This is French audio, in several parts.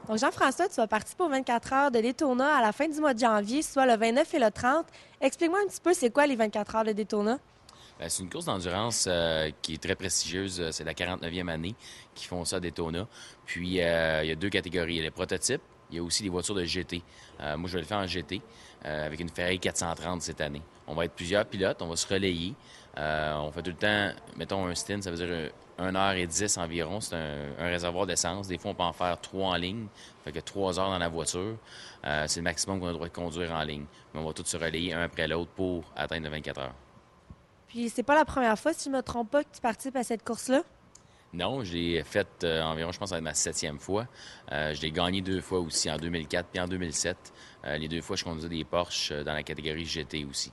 Donc, Jean-François, tu vas participer aux 24 heures de Daytona à la fin du mois de janvier, soit le 29 et le 30. Explique-moi un petit peu, c'est quoi les 24 heures de Daytona? C'est une course d'endurance qui est très prestigieuse. C'est la 49e année qu'ils font ça à Daytona. Puis, il y a deux catégories. Il y a les prototypes, il y a aussi les voitures de GT. Moi, je vais le faire en GT avec une Ferrari 430 cette année. On va être plusieurs pilotes, on va se relayer. On fait tout le temps, mettons un stint, ça veut dire 1h10 environ. C'est un réservoir d'essence. Des fois, on peut en faire 3 en ligne. Fait que 3 heures dans la voiture. C'est le maximum qu'on a le droit de conduire en ligne. Mais on va tous se relayer un après l'autre pour atteindre les 24 heures. Puis, c'est pas la première fois, si je me trompe pas, que tu participes à cette course-là. Non, je l'ai fait environ, je pense, à ma septième fois. Je l'ai gagné deux fois aussi, en 2004 puis en 2007. Les deux fois, je conduisais des Porsche dans la catégorie GT aussi.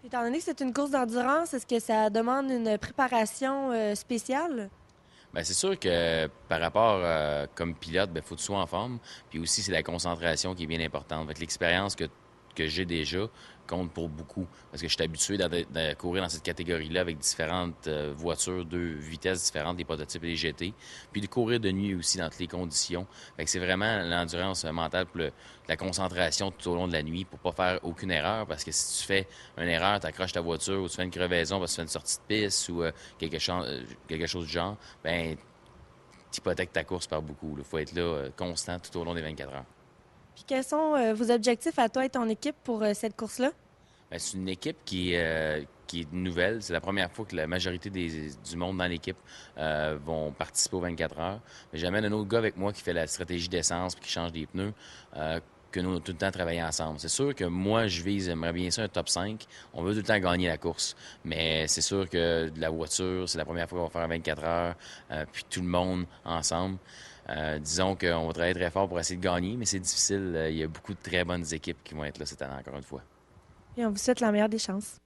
Étant donné que c'est une course d'endurance, est-ce que ça demande une préparation spéciale? Ben, c'est sûr que par rapport comme pilote, il faut que tu sois en forme. Puis aussi, c'est la concentration qui est bien importante. Fait que l'expérience que j'ai déjà compte pour beaucoup. Parce que je suis habitué de courir dans cette catégorie-là avec différentes voitures, deux vitesses différentes, les prototypes et les GT. Puis de courir de nuit aussi dans toutes les conditions. Fait que c'est vraiment l'endurance mentale pour la concentration tout au long de la nuit pour pas faire aucune erreur. Parce que si tu fais une erreur, tu accroches ta voiture ou tu fais une crevaison parce que tu fais une sortie de piste ou quelque chose du genre, ben tu hypothèques ta course par beaucoup. Il faut être là constant tout au long des 24 heures. Puis, quels sont vos objectifs à toi et ton équipe pour cette course-là? Ben, c'est une équipe qui est nouvelle. C'est la première fois que la majorité du monde dans l'équipe vont participer aux 24 heures. Mais j'amène un autre gars avec moi qui fait la stratégie d'essence puis qui change des pneus. Que nous, on a tout le temps travaillé ensemble. C'est sûr que moi, j'aimerais bien ça un top 5. On veut tout le temps gagner la course. Mais c'est sûr que la voiture, c'est la première fois qu'on va faire 24 heures, puis tout le monde ensemble. Disons qu'on va travailler très fort pour essayer de gagner, mais c'est difficile. Il y a beaucoup de très bonnes équipes qui vont être là cette année, encore une fois. Et on vous souhaite la meilleure des chances.